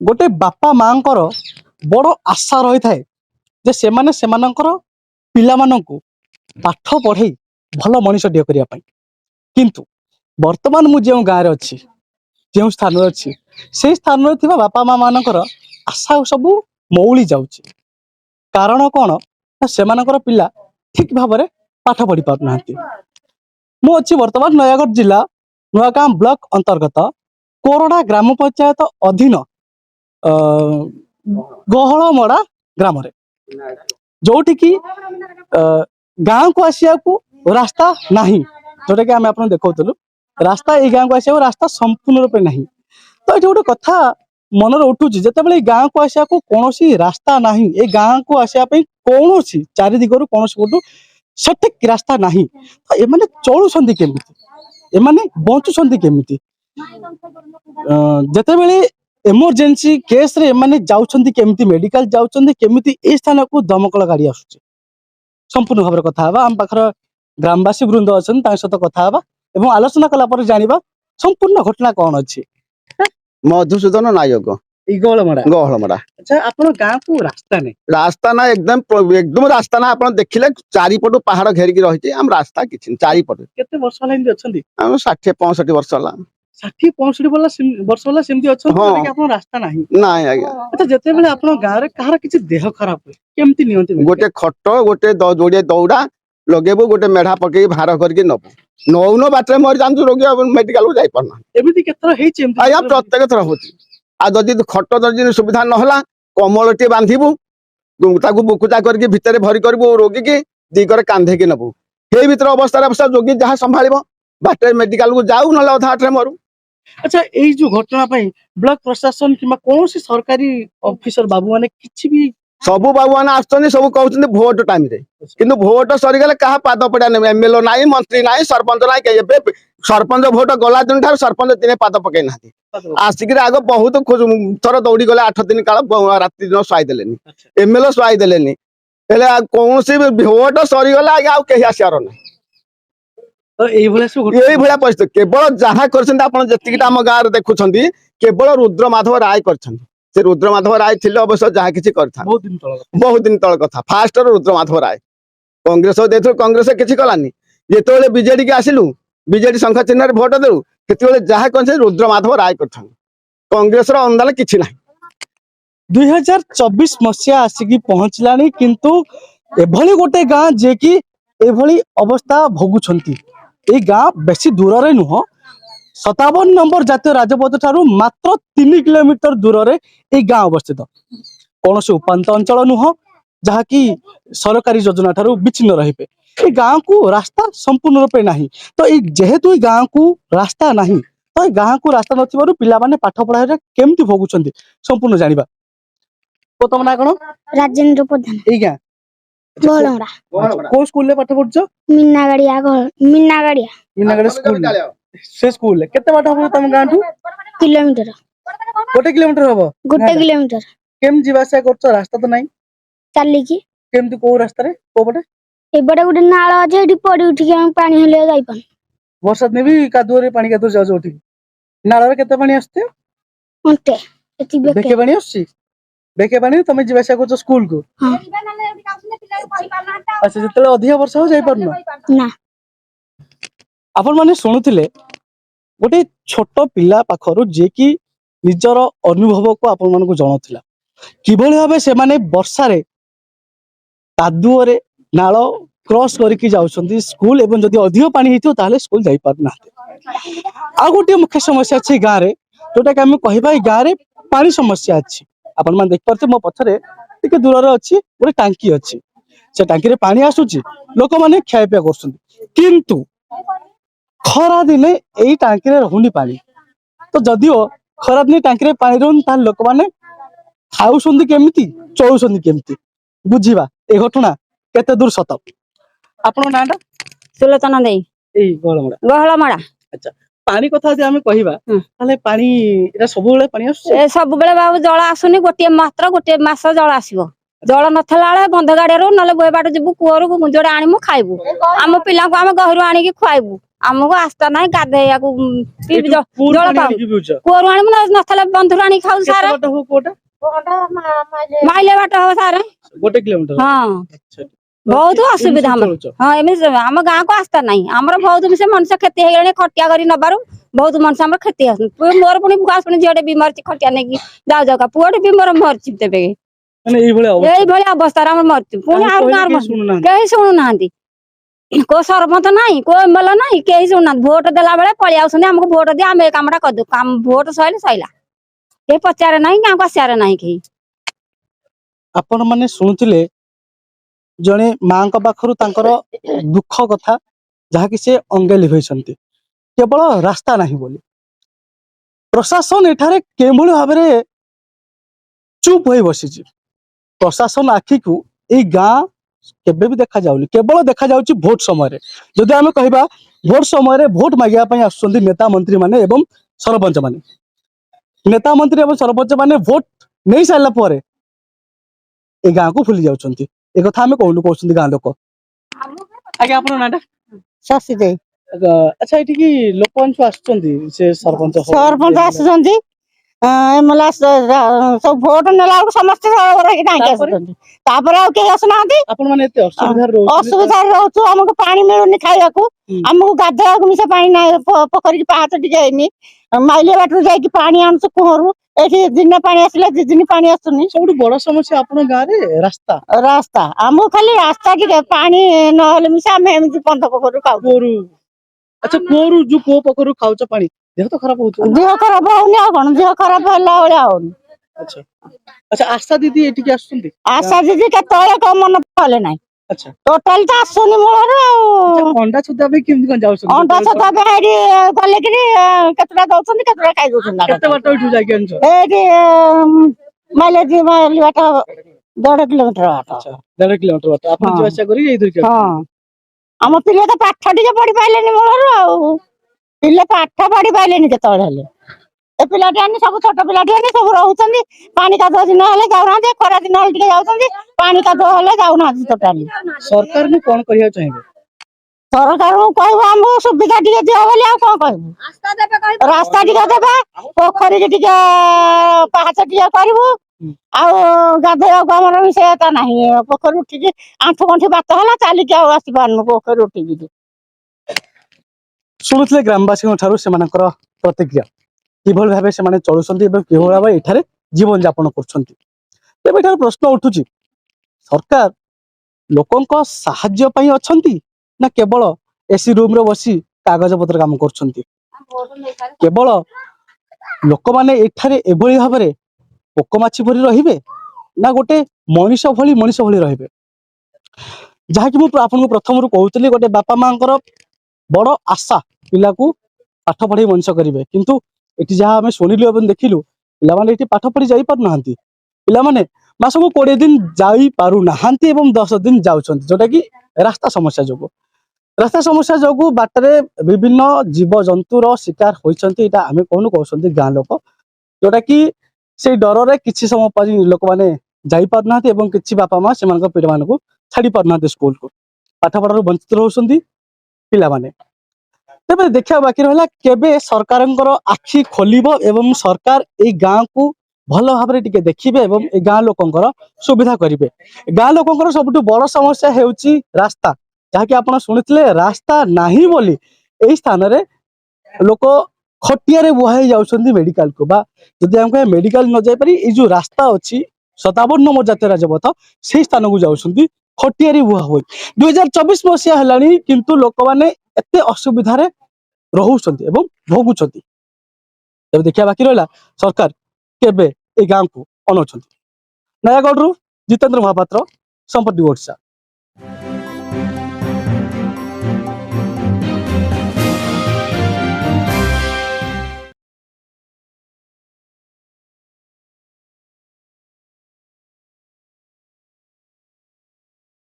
गोटे बापा मांकर बड़ आशा रही थाए जे सेमाने सेमानंकर पिलामानंकु पाठ पढ़े भल मनीषटीए करने किंतु वर्तमान मु जो गाँव अच्छी जो स्थान अच्छी से स्थान बापा माँ मानकर आशा सब मौली जाऊँच कारण कौन सेमानकर पिला ठीक भाव में पाठ पढ़ी पारना मु अच्छी वर्तमान नयागढ़ जिला नुआगाँ ब्लॉक अंतर्गत कोरडा ग्राम पंचायत अधीन गहलमड़ा ग्राम जोटि की गाँव को आसिया को रास्ता नहीं जोटा कि आम आप देखु रास्ता ये गाँव को आसिया रास्ता संपूर्ण रूपे नहीं तो ये गोटे कथा मन उठू जिते गाँव को आसिया को कौन रास्ता नहीं ये गाँव को आसिया कौन चारि दिगरु कौन गोटू सठिक रास्ता नहीं तो ये चलुंट केमिति एमाने बंचुंट केमिति जितेबले इमरजेंसी केस रे एमाने जाउछंती केमिति मेडिकल जाउछंती केमिति ए स्थान को दमकल गाड़ी आसुची संपूर्ण भाव कथा हवा आम पाखर ग्रामवासी वृंद अछन ता सहित कथा हवा एवं आलोचना कला पर जानिबा संपूर्ण घटना कौन अछि। मधुसूदन नायक गहलमड़ा। अच्छा आपण गांव को रास्ता ना एकदम रास्ता ना आपण देखिले चारिपटु पहाड़ घेरिकी रहिছে हम रास्ता किछि चारिपटु केते वर्ष लाइन अछंती हम 60 65 वर्ष ला 60 65 वर्ष वाला सेमती अछंती कि आपण रास्ता नाही नाही आज्ञा। अच्छा जते बेले आपण गांव रे कहार किछि देह खराब होय केमती नियंती गोटे खट गोटे जोड़े दौड़ा लगेबो गोटे मेढा पके भार करके नबो नौनो बाटरे मर जानछु रोगी मेडिकल को जाई परना एमिति केतर हेछि एमती आया प्रत्येक थर होछि आ जदि खट जदि सुविधा नहला कमलटी बांधिबु ताकू बुकुचा करके भितर भरी करबो रोगी के दिगरे कांधे के नबो हे भीतर अवस्था जोगी जहाँ संभालिबो बाटे मेडिकल को जाऊ नला अधा आठरे मरु। अच्छा यही जो घटना ब्लॉक प्रशासन कि कौन सरकारी ऑफिसर बाबू माने किछि भी सबू बाबू मैंने आसुच्च सब कहते भोट टाइम रे किंतु भोट सरीगले क्या पाद पड़ा नहीं एमएलए ना मंत्री ना सरपंच ना सरपंच भोट गला दिन ठार सरपंच दिन पाद पकई ना आसिक आग बहुत थर दौड़ी गले 8 दिन काल राति दिन शुआई देले एमएलए शुआई देले कौन भोट सरीगले आगे आउ कहीं आसार ना परिस्थिति केवल जहाँ कर आम गाँव देखुं केवल रुद्र माधव राय कर से रुद्र माधव राय थिले अवश्य जहाँ किसी बहुत दिन तल कथा फास्ट रुद्र माधव राय कांग्रेस देखो कांग्रेस किसी कलानी जिते बीजेडी के आसिलु बीजेडी संख्या चिन्ह भोट देलु से जहाँ कह रुद्र माधव राय कर कांग्रेस अनुदान किसी ना 2024 मसीहा आसिकी पहुंचलानी किंतु एभली गोटे गाँ जे कि एभली अवस्था भोगुछंती ए गाँ बेसी दूर रे नुह 57 नंबर जातीय राजपथ ठारू मात्र 3 किलोमीटर दूर रे ए गाँ अवस्थित कौन से उपांत अंचल नुह जहाँ की सरकारी योजना ठारू विच्छिन्न रहिबे ए गाँ को रास्ता संपूर्ण रूपे नहीं तो जेहेतु गाँ को रास्ता नहीं तो गाँ को रास्ता नथिबारु पिला माने पाठ पढ़ाई केमती भोगुछंती संपूर्ण जानिबा तो तुम ना कोन राजेंद्र प्रधान ए गाँ गहलमड़ा को स्कूल ले पाठ पढ़छ मीनागाड़िया स्कूल से स्कूल केते बाटा हो तम गाँ ठू किलोमीटर गोटे किलोमीटर हबो गोटे किलोमीटर केम जीवासा करछ रास्ता तो नहीं चली की केमती को रास्ता रे को पटे एबडे गोटे नाळ अछि एठी पड़ी उठी हम पानी हेले जाई पन वर्षा ने भी कादुओ रे पानी कादुओ जाउ उठी नाळ रे केते पानी आस्ते ओते एति बेके पानी आसी बेके पानी तमे जीवासा करछ स्कूल को अच्छा जतले अधिक वर्षा हो जाई परनो ना आपण माने सुनुथिले गोटे छोट पिला पाखरु जे कि निजर अनुभव को आपण मानकु जणाउथिला किभଳି भाबे से माने वर्षा रे कादुओ रे नाळ क्रॉस करके जाउछंती स्कूल एवं जदि अधिक पानी हेतियो ताले स्कूल जाई परना आ गोटे मुख्य समस्या अछि गाँ रे जोटा कि हम कहिबा गाँ रे पानी समस्या अछि आपण मान देख परते मो पछरे टिके दूर रे अछि गोटे टांकी अछि से टांकी रे पानी आसुची लोक माने खाय पे करछंती किंतु खरा दिने यही टांकी रे रहुनी पानी तो जदिओ खरा दिने टांकी रे पानी रहन ता लोक माने खाउछंती केमिति चलुछंती केमिति बुझिबा ए घटना केते दूर सत आपण नाटा सुलोचना देई एई गहलमड़ा। अच्छा पानी कथा जे हम कहिबा ताले पानी एरा सब बेले पानी आसु ए सब बेले बाबू जळ आसुनी गोटे मात्र गोटे मास जळ आसीबो जळ नथला बेले बंध गाड़ी रो नले बोय बाट जिबु कुअरु जोडे आनिमु खाइबु आम पिला को आम गहरु आनी की खुआइबु ଆମକୁ ଆସ୍ଥା ନାହିଁ ଗାଧେଇବାକୁ ପିଇବି କୂଅରୁ ଜଳ ପାଣି ପାଉ ଆଣିକି ପିଉଛ? କୂଅରୁ ଆଣିବୁ ନଥିଲେ ବନ୍ଧୁରୁ ଆଣିକି ଖାଉ କେତେ ସାର ବାଟ ହବ କୂଅଟା? ମାଇଲେ ବାଟ ହବ ସାର 1 କିଲୋମିଟର। ହଁ ଆଚ୍ଛା। ବହୁତ ଏମିତି ଅସୁବିଧା ସବୁ ଆମର ଚଳୁଛ? ହଁ ଏମିତି ଆମ ଗାଁକୁ ଆସ୍ଥା ନାହିଁ ଆମର ବହୁତ ସେ ମଣିଷ କ୍ଷତି ହେଇଗଲାଣି ଖଟିଆ କରି ନବାରୁ ବହୁତ ମଣିଷ ଆମର କ୍ଷତି ଆସୁଛନ୍ତି ମୋର ପୁଣି ପୁଣି ଝିଅଟେ ବି ମରିଛି ଖଟିଆ ନେଇକି ଯାଉ ଯାଉକା ପୁଅଟେ ବି ମୋର ମରିଛି ତେବେ ମାନେ ଏଇଭଳିଆ ଅବସ୍ଥା। ଏଇଭଳି ଅବସ୍ଥାରେ ଆମର ମରିଛୁ ପୁଣି କାହାକୁ ଆହୁରି କହିଲେ ଗାଁରେ କେହି ଶୁଣୁନାହାନ୍ତି? କେହି ଶୁଣୁନାହାନ୍ତି କୋଉ ସରପଞ୍ଚ ନାହିଁ କୋଉ ଏମଏଲଏ ନାହିଁ କେହି ଶୁଣୁନାହାନ୍ତି ଭୋଟ ଦେଲା ବେଳେ ପଳେଇ ଆସୁଛନ୍ତି ଆମକୁ ଭୋଟ ଦିଅ ଆମେ ଏ କାମଟା କରିଦବୁ ଭୋଟ ସଇଲେ ସଇଲା କେହି ପଚାରେ ନାହିଁ ଗାଁକୁ ଆସିବାରେ ନାହିଁ କେହି ଆପଣ ମାନେ ଶୁଣୁଥିଲେ ଜଣେ ମାଙ୍କ ପାଖରୁ ତାଙ୍କର ଦୁଃଖ କଥା ଯାହାକି ସେ ଅଙ୍ଗେ ଲିଭେଇଛନ୍ତି କେବଳ ରାସ୍ତା ନାହିଁ ବୋଲି ପ୍ରଶାସନ ଏଠାରେ କେଉଁଭଳି ଭାବରେ ଚୁପ୍ ହୋଇ ବସିଛି ପ୍ରଶାସନ ଆଖିକୁ ଏଇ ଗାଁ କେବେ ବି ଦେଖାଯାଉନି କେବଳ ଦେଖାଯାଉଛି ଭୋଟ ସମୟରେ ଯଦି ଆମେ କହିବା ଭୋଟ ସମୟରେ ଭୋଟ ମାଗିବା ପାଇଁ ଆସୁଛନ୍ତି ନେତା ମନ୍ତ୍ରୀ ମାନେ ଏବଂ ସରପଞ୍ଚ ମାନେ ନେତା ମନ୍ତ୍ରୀ ଏବଂ ସରପଞ୍ଚ ମାନେ ଭୋଟ ନେଇ ସାରିଲା ପରେ ଏ ଗାଁକୁ ଭୁଲି ଯାଉଛନ୍ତି ଏ କଥା ଆମେ କୋଉଠୁ କହୁଛନ୍ତି ଗାଁ ଲୋକ ଆଜ୍ଞା ଆପଣଙ୍କ ନାଁଟା ଶଶୀ ଦେଇ ଆଚ୍ଛା ଏଠିକି ଲୋକମାନେ ସବୁ ଆସୁଛନ୍ତି ସେ ସରପଞ୍ଚ ସରପଞ୍ଚ ଆସୁଛନ୍ତି ଏମଏଲଏ ସବୁ ଭୋଟ ନେଲା ବେଳକୁ ସମସ୍ତେ ହେଇକି ଧାଇଁକି ଆସୁଛନ୍ତି ତାପରେ ଆଉ କେହି ଆସୁନାହାନ୍ତି ଆପଣ ମାନେ ଏତେ ଅସୁବିଧାରେ ରହୁଛନ୍ତି ଅସୁବିଧାରେ ରହୁଛୁ ଆମକୁ ପାଣି ମିଳୁନି ଖାଇବାକୁ ଆମକୁ ଗାଧୋଇବାକୁ ମିଶା ପାଣି ନାହିଁ ପୋଖରୀକି ପାହାଚ ଟିକେ ହେଇନି ମାଇଲିଆ ବାଟରୁ ଯାଇକି ପାଣି ଆଣୁଛୁ କୁହରୁ ଏଠି ଦିନେ ପାଣି ଆସିଲେ 2 ଦିନ ପାଣି ଆସୁନି ସବୁଠୁ ବଡ ସମସ୍ୟା ଆପଣଙ୍କ ଗାଁରେ ରାସ୍ତା ଆମକୁ ଖାଲି ରାସ୍ତା ଟିକେ ପାଣି ନହେଲେ ମିଶା ଆମେ ଏମିତି ବନ୍ଧ ପୋଖରୀରୁ ଖାଉଛୁ କୂଅରୁ ଆଚ୍ଛା କୂଅରୁ ଯୋଉ କୂଅ ପାଖରୁ ଖାଉଛ ପାଣି ଦେହ ତ ଖରାପ ହଉଥିବ ଦେହ ଖରାପ ହଉନି ଆଉ କଣ ଦେହ ଖରାପ ହେଲା ଭଳିଆ ହଉନି ଆଚ୍ଛା ଆଚ୍ଛା ଆଶା ଦିଦି ଏଠିକି ଆସୁଛନ୍ତି ଆଶା ଦିଦି କେତେବେଳେ କମ ମନ ପଡିଲେ ନାହିଁ ଆଚ୍ଛା ଟୋଟାଲି ତ ଆସୁନି ମୂଳରୁ ଆଉ ଅଣ୍ଡା ଛୋଦା ପାଇଁ କେମିତି କଣ ଯାଉଛନ୍ତି ଅଣ୍ଡା ଛତା ପାଇଁ ଏଠି ଗଲେ କିରି କେତେଟା ଦଉଛନ୍ତି କେତେଟା ଖାଇ ଦଉଛନ୍ତି କେତେ ବାଟ ଏଠୁ ଯାଇକି ଆଣିଛ ଏଇଠି ମାଇଲେଜ ବାଟ 1.5 କିଲୋମିଟର ବାଟ 1.5 କିଲୋମିଟର ବାଟ ଆପଣ ଯିବା ଆସିବା କରିକି ଏଇ ଧରିକି ହଁ ଆମ ପିଲା ତ ପାଠ ଟିକେ ପଢି ପାଇଲେନି ମୂଳରୁ ଆଉ ପିଲା ପାଠ ପଢି ପାଇଲେନି କେତେବେଳେ ହେଲେ ଏ ପିଲାଟି ଆଣି ସବୁ ଛୋଟ ପିଲାଟି ଆଣି ସବୁ ରହୁଛନ୍ତି ପାଣି କାଦୁଅ ଦିନ ହେଲେ ଯାଉନାହାନ୍ତି ଖରା ଦିନ ହେଲେ ଟିକେ ଯାଉଛନ୍ତି ପାଣି କାଦୁଅ ହେଲେ ଯାଉନାହାନ୍ତି ଟୋଟାଲି ସରକାରଙ୍କୁ କଣ କରିବାକୁ ଚାହିଁବେ ସରକାରଙ୍କୁ କହିବୁ ଆମକୁ ସୁବିଧା ଟିକେ ଦିଅ ବୋଲି ଆଉ କଣ କହିବୁ ରାସ୍ତା ଟିକେ ଦେବେ ପୋଖରୀକି ଟିକେ ପାହାଚ ଟିକେ କରିବୁ ଆଉ ଗାଧୋଇବାକୁ ଆମର ସେଇଟା ନାହିଁ ପୋଖରୀ ଉଠିକି ଆଣ୍ଠୁ ଗଣ୍ଠି ବାତ ହେଲା ଚାଲିକି ଆଉ ଆସିପାରୁନୁ ପୋଖରୀ ଉଠିକି ଶୁଣୁଥିଲେ ଗ୍ରାମବାସୀଙ୍କ ଠାରୁ ସେମାନଙ୍କର ପ୍ରତିକ୍ରିୟା କିଭଳି ଭାବେ ସେମାନେ ଚଳୁଛନ୍ତି ଏବଂ କିଭଳି ଭାବେ ଏଠାରେ ଜୀବନ ଯାପନ କରୁଛନ୍ତି ତେବେ ଏଠାରେ ପ୍ରଶ୍ନ ଉଠୁଛି ସରକାର ଲୋକଙ୍କ ସାହାଯ୍ୟ ପାଇଁ ଅଛନ୍ତି ନା କେବଳ ଏସି ରୁମରେ ବସି କାଗଜ ପତ୍ର କାମ କରୁଛନ୍ତି କେବଳ ଲୋକମାନେ ଏଠାରେ ଏଭଳି ଭାବରେ ପୋକମାଛି ଭଳି ରହିବେ ନା ଗୋଟେ ମଣିଷ ଭଳି ରହିବେ ଯାହାକି ମୁଁ ଆପଣଙ୍କୁ ପ୍ରଥମରୁ କହୁଥିଲି ଗୋଟେ ବାପା ମାଙ୍କର ବଡ ଆଶା ପିଲାକୁ ପାଠ ପଢେଇ ମଣିଷ କରିବେ କିନ୍ତୁ ଏଠି ଯାହା ଆମେ ଶୁଣିଲୁ ଏବଂ ଦେଖିଲୁ ପିଲାମାନେ ଏଠି ପାଠ ପଢି ଯାଇପାରୁନାହାନ୍ତି ପିଲାମାନେ ମାସକୁ 20 ଦିନ ଯାଇପାରୁନାହାନ୍ତି ଏବଂ 10 ଦିନ ଯାଉଛନ୍ତି ଯୋଉଟା କି ରାସ୍ତା ସମସ୍ୟା ଯୋଗୁ ବାଟରେ ବିଭିନ୍ନ ଜୀବଜନ୍ତୁର ଶିକାର ହୋଇଛନ୍ତି ଏଇଟା ଆମେ କହୁଛନ୍ତି ଗାଁ ଲୋକ ଯୋଉଟା କି ସେଇ ଡରରେ କିଛି ସମୟ ପାଇଁ ଲୋକମାନେ ଯାଇପାରୁନାହାନ୍ତି ଏବଂ କିଛି ବାପା ମା ସେମାନଙ୍କ ପିଲାମାନଙ୍କୁ ଛାଡି ପାରୁନାହାନ୍ତି ସ୍କୁଲକୁ ପାଠ ପଢାରୁ ବଞ୍ଚିତ ରହୁଛନ୍ତି ପିଲାମାନେ ତେବେ ଦେଖିବା ବାକି ରହିଲା କେବେ ସରକାରଙ୍କର ଆଖି ଖୋଲିବ ଏବଂ ସରକାର ଏଇ ଗାଁକୁ ଭଲ ଭାବରେ ଟିକେ ଦେଖିବେ ଏବଂ ଏ ଗାଁ ଲୋକଙ୍କର ସୁବିଧା କରିବେ ଗାଁ ଲୋକଙ୍କର ସବୁଠୁ ବଡ ସମସ୍ୟା ହେଉଛି ରାସ୍ତା ଯାହାକି ଆପଣ ଶୁଣିଥିଲେ ରାସ୍ତା ନାହିଁ ବୋଲି ଏଇ ସ୍ଥାନରେ ଲୋକ ଖଟିଆରେ ବୁହା ହେଇ ଯାଉଛନ୍ତି ମେଡିକାଲକୁ ବା ଯଦି ଆମେ ମେଡିକାଲ ନ ଯାଇପାରି ଏଇ ଯୋଉ ରାସ୍ତା ଅଛି 57 ନମ୍ବର ଜାତୀୟ ରାଜପଥ ସେଇ ସ୍ଥାନକୁ ଯାଉଛନ୍ତି ଖଟିଆରେ ବୁହା ହୋଇ 2024 ମସିହା ହେଲାଣି କିନ୍ତୁ ଲୋକମାନେ ଏତେ ଅସୁବିଧାରେ ରହୁଛନ୍ତି ଏବଂ ଭୋଗୁଛନ୍ତି ତେବେ ଦେଖିବା ବାକି ରହିଲା ସରକାର କେବେ ଏଇ ଗାଁକୁ ଅନଉଛନ୍ତି ନୟାଗଡ଼ରୁ ଜିତେନ୍ଦ୍ର ମହାପାତ୍ର ସମ୍ପତ୍ତି ଓଡ଼ିଶା।